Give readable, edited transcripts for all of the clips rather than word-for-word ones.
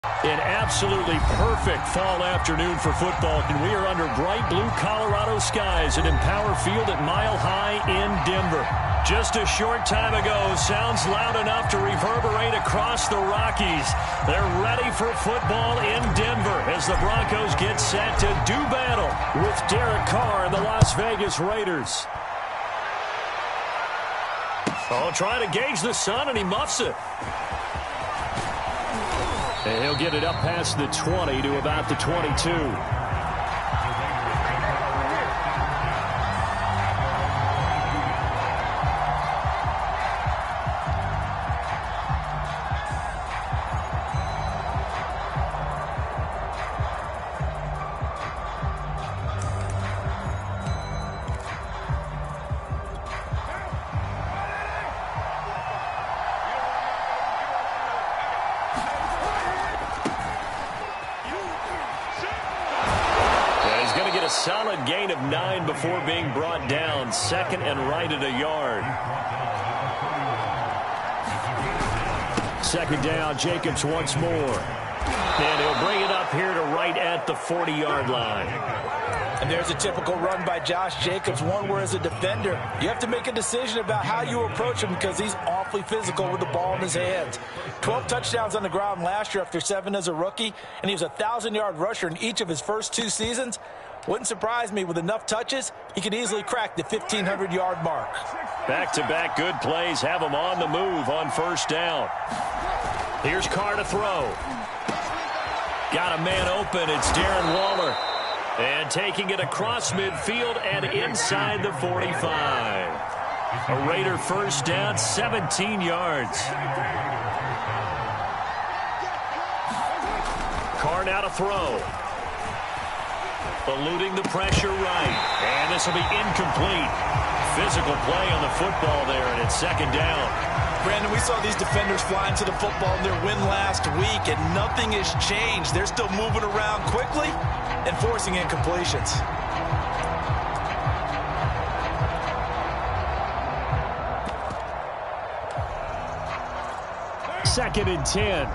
An absolutely perfect fall afternoon for football, and we are under bright blue Colorado skies at Empower Field at Mile High in Denver. Just a short time ago, sounds loud enough to reverberate across the Rockies. They're ready for football in Denver as the Broncos get set to do battle with Derek Carr and the Las Vegas Raiders. Oh, trying to gauge the sun, and he muffs it. And he'll get it up past the 20 to about the 22. Solid gain of 9 before being brought down. Second and right at a yard. Second down, Jacobs once more. And he'll bring it up here to right at the 40-yard line. And there's a typical run by Josh Jacobs, one where as a defender, you have to make a decision about how you approach him because he's awfully physical with the ball in his hands. 12 touchdowns on the ground last year after 7 as a rookie, and he was a 1,000-yard rusher in each of his first 2 seasons. Wouldn't surprise me with enough touches, he could easily crack the 1,500-yard mark. Back-to-back good plays have him on the move on first down. Here's Carr to throw. Got a man open. It's Darren Waller. And taking it across midfield and inside the 45. A Raider first down, 17 yards. Carr now to throw. Eluding the pressure right. And this will be incomplete. Physical play on the football there, and it's second down. Brandon, we saw these defenders flying to the football in their win last week, and nothing has changed. They're still moving around quickly and forcing incompletions. Second and 10.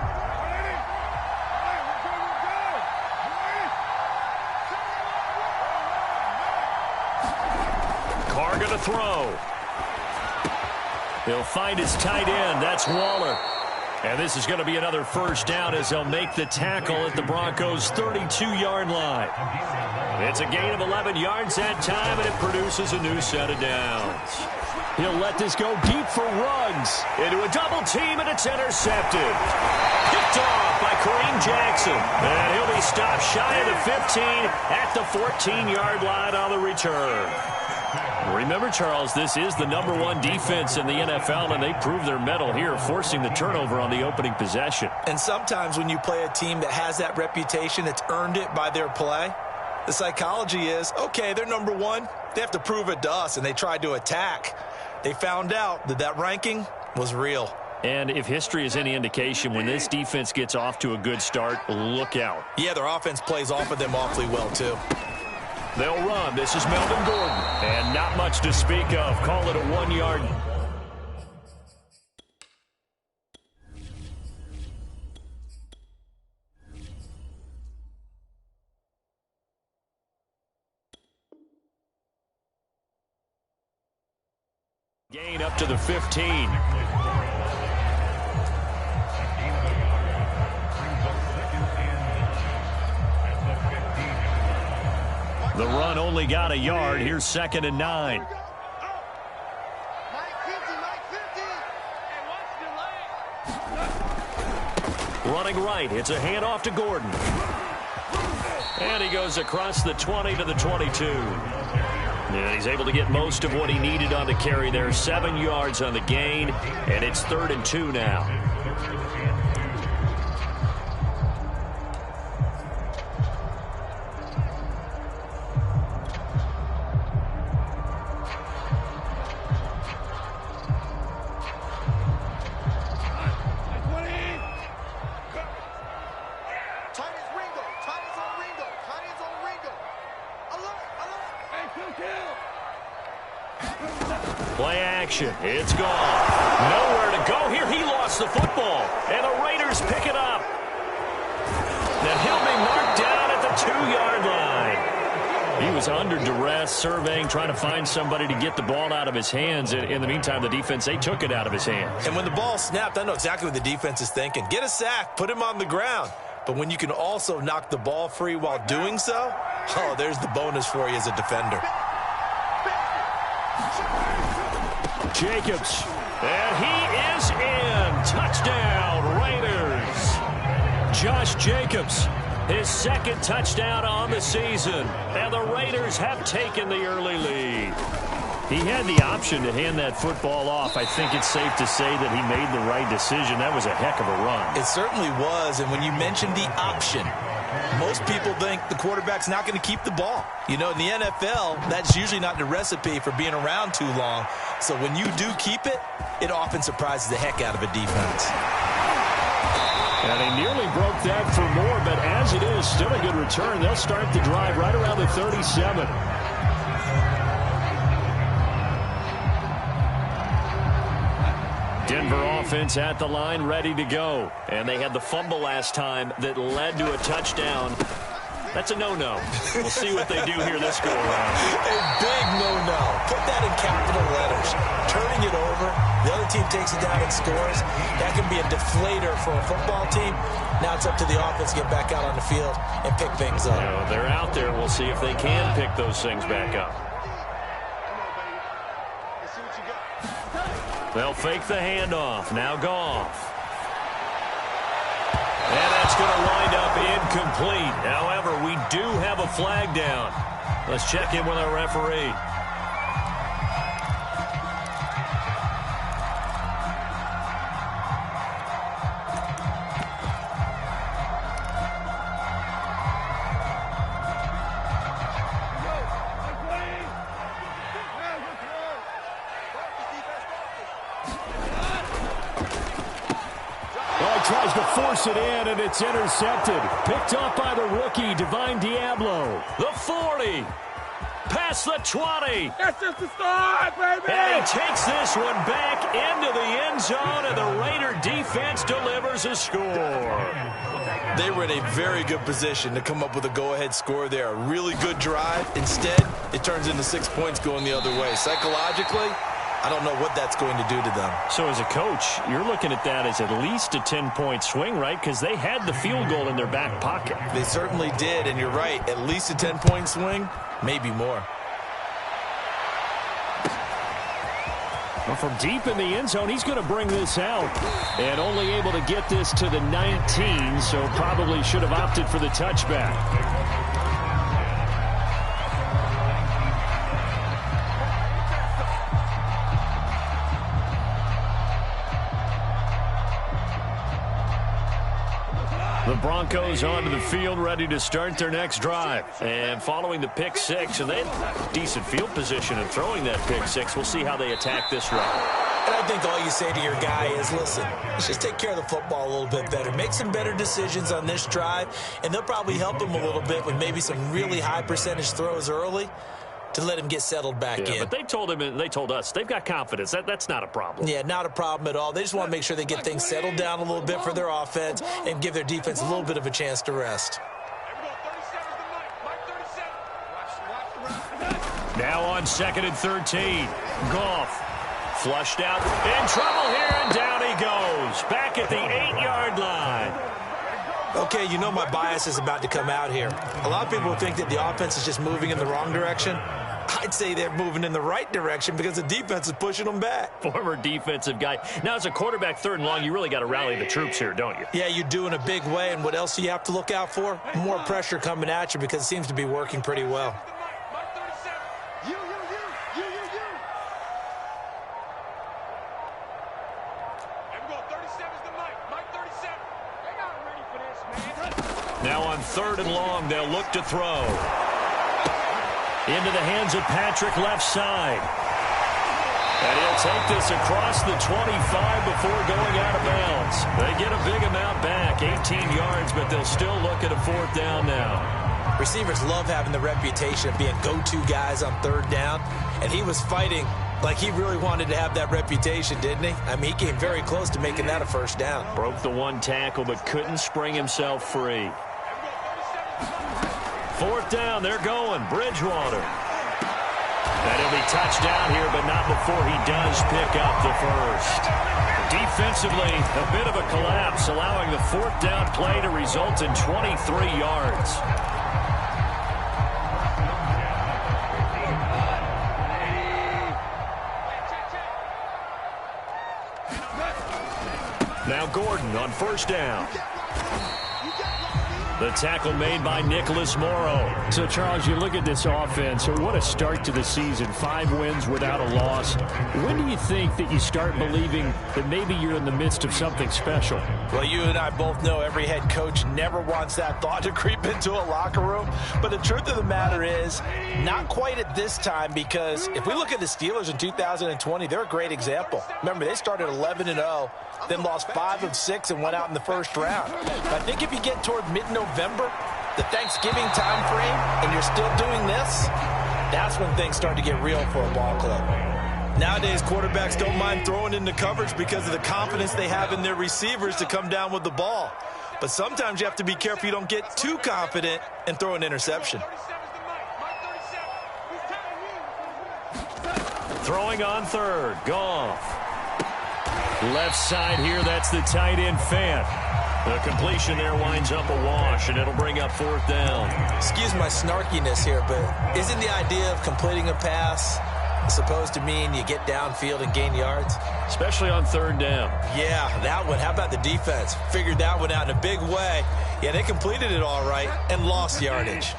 Carr going to throw. He'll find his tight end. That's Waller. And this is going to be another first down as they'll make the tackle at the Broncos' 32-yard line. It's a gain of 11 yards that time, and it produces a new set of downs. He'll let this go deep for Ruggs. Into a double team, and it's intercepted. Picked off by Kareem Jackson. And he'll be stopped shy of the 15 at the 14-yard line on the return. Remember, Charles, this is the #1 defense in the NFL, and they prove their mettle here, forcing the turnover on the opening possession. And sometimes when you play a team that has that reputation, it's earned it by their play. The psychology is, okay, they're #1. They have to prove it to us, and they tried to attack. They found out that that ranking was real. And if history is any indication, when this defense gets off to a good start, look out. Yeah, their offense plays off of them awfully well, too. They'll run. This is Melvin Gordon. And not much to speak of. Call it a 1-yard. Gain up to the 15. The run only got a yard. Here's second and 9. Running right. It's a handoff to Gordon. And he goes across the 20 to the 22. And he's able to get most of what he needed on the carry there. 7 yards on the gain. And it's 3rd and 2 now. Play action. It's gone. Nowhere to go here. He lost the football. And the Raiders pick it up. 2-yard line. He was under duress, surveying, trying to find somebody to get the ball out of his hands. In the meantime, the defense, they took it out of his hands. And when the ball snapped, I know exactly what the defense is thinking. Get a sack, put him on the ground. But when you can also knock the ball free while doing so, oh, there's the bonus for you as a defender. Jacobs, and he is in. Touchdown, Raiders. Josh Jacobs, his second touchdown on the season. And the Raiders have taken the early lead. He had the option to hand that football off. I think it's safe to say that he made the right decision. That was a heck of a run. It certainly was. And when you mentioned the option, most people think the quarterback's not going to keep the ball. You know, in the NFL, that's usually not the recipe for being around too long. So when you do keep it, it often surprises the heck out of a defense. And he nearly broke that for more, but as it is, still a good return. They'll start the drive right around the 37. Denver offense at the line, ready to go. And they had the fumble last time that led to a touchdown. That's a no-no. We'll see what they do here this go-around. A big no-no. Put that in capital letters. Turning it over, the other team takes it down and scores. That can be a deflator for a football team. Now it's up to the offense to get back out on the field and pick things up. You know, they're out there. We'll see if they can pick those things back up. They'll fake the handoff. Now Goff. And that's going to wind up incomplete. However, we do have a flag down. Let's check in with our referee. Tries to force it in, and it's intercepted. Picked up by the rookie, Divine Diablo. The 40. Past the 20. That's just the start, baby! And he takes this one back into the end zone, and the Raider defense delivers a score. They were in a very good position to come up with a go-ahead score there. A really good drive. Instead, it turns into 6 points going the other way. Psychologically, I don't know what that's going to do to them. So as a coach, you're looking at that as at least a 10-point swing, right? Because they had the field goal in their back pocket. They certainly did, and you're right. At least a 10-point swing, maybe more. Well, from deep in the end zone, he's going to bring this out. And only able to get this to the 19, so probably should have opted for the touchback. The Broncos onto the field, ready to start their next drive. And following the pick six, and they had decent field position in throwing that pick six. We'll see how they attack this drive. And I think all you say to your guy is, listen, let's just take care of the football a little bit better. Make some better decisions on this drive, and they'll probably help him a little bit with maybe some really high percentage throws early to let him get settled back in. But they told him and they told us they've got confidence. That's not a problem. Yeah, not a problem at all. They just want to make sure they get things settled down a little bit for their offense and give their defense a little bit of a chance to rest. Now on 2nd and 13. Goff flushed out. In trouble here, and down he goes. Back at the 8-yard line. Okay, you know my bias is about to come out here. A lot of people think that the offense is just moving in the wrong direction. I'd say they're moving in the right direction because the defense is pushing them back. Former defensive guy. Now, as a quarterback, 3rd and long, you really got to rally the troops here, don't you? Yeah, you do in a big way. And what else do you have to look out for? More pressure coming at you because it seems to be working pretty well. Now on 3rd and long, they'll look to throw. Into the hands of Patrick, left side. And he'll take this across the 25 before going out of bounds. They get a big amount back, 18 yards, but they'll still look at a 4th down now. Receivers love having the reputation of being go-to guys on 3rd down, and he was fighting like he really wanted to have that reputation, didn't he? I mean, he came very close to making that a 1st down. Broke the 1 tackle, but couldn't spring himself free. 4th down, they're going. Bridgewater. And he'll be touched down here, but not before he does pick up the first. Defensively, a bit of a collapse, allowing the 4th down play to result in 23 yards. Now Gordon on 1st down. The tackle made by Nicholas Morrow. So, Charles, you look at this offense, what a start to the season. 5 wins without a loss. When do you think that you start believing that maybe you're in the midst of something special? Well, you and I both know every head coach never wants that thought to creep into a locker room. But the truth of the matter is, not quite at this time, because if we look at the Steelers in 2020, they're a great example. Remember, they started 11-0, then lost 5 of 6 and went out in the first round. I think if you get toward mid-November, the Thanksgiving time frame, and you're still doing this, that's when things start to get real for a ball club. Nowadays, quarterbacks don't mind throwing into coverage because of the confidence they have in their receivers to come down with the ball. But sometimes you have to be careful you don't get too confident and throw an interception. Throwing on 3rd, Goff. Left side here, that's the tight end Fant. The completion there winds up a wash, and it'll bring up 4th down. Excuse my snarkiness here, but isn't the idea of completing a pass supposed to mean you get downfield and gain yards? Especially on 3rd down. Yeah, that one. How about the defense? Figured that one out in a big way. Yeah, they completed it all right and lost yardage.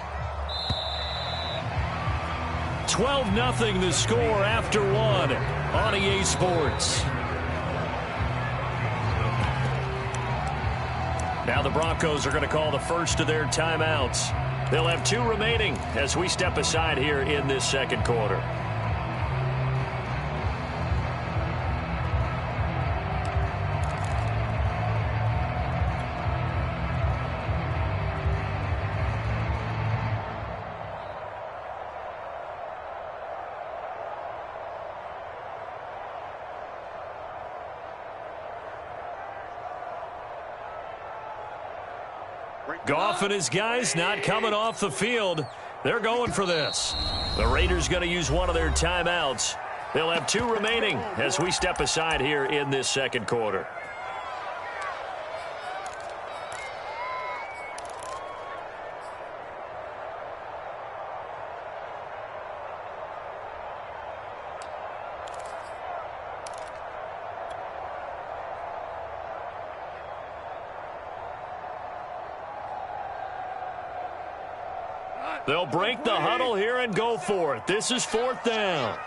12-0 the score after 1 on EA Sports. Now the Broncos are going to call the first of their timeouts. They'll have 2 remaining as we step aside here in this 2nd quarter. Goff and his guys not coming off the field. They're going for this. The Raiders going to use one of their timeouts. They'll have 2 remaining as we step aside here in this 2nd quarter. They'll break the huddle here and go for it. This is 4th down.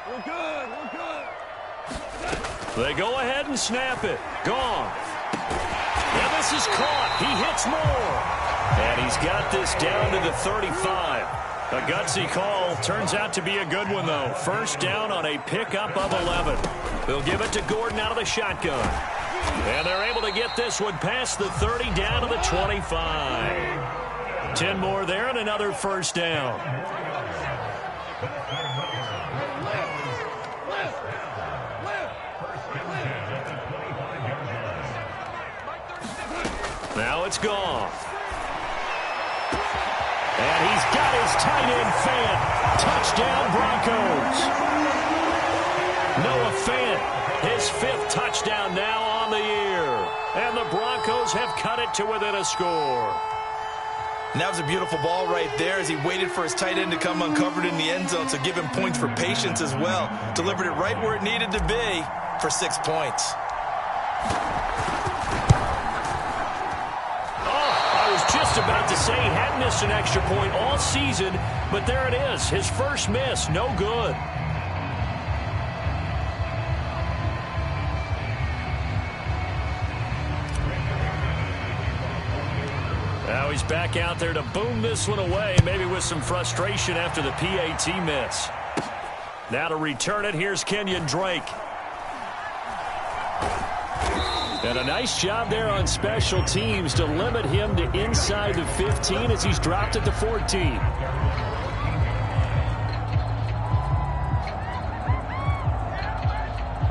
We're good. They go ahead and snap it. Gone. And this is caught. He hits more. And he's got this down to the 35. A gutsy call. Turns out to be a good one, though. 1st down on a pickup of 11. They'll give it to Gordon out of the shotgun. And they're able to get this one past the 30 down to the 25. 10 more there and another 1st down. Now it's Goff. And he's got his tight end Fant. Touchdown Broncos. Noah Fant, his 5th touchdown now on the year. And the Broncos have cut it to within a score. And that was a beautiful ball right there as he waited for his tight end to come uncovered in the end zone, so give him points for patience as well. Delivered it right where it needed to be for 6 points. Just about to say he hadn't missed an extra point all season, but there it is. His first miss, no good. Now he's back out there to boom this one away, maybe with some frustration after the PAT miss. Now to return it, here's Kenyon Drake. And a nice job there on special teams to limit him to inside the 15 as he's dropped at the 14.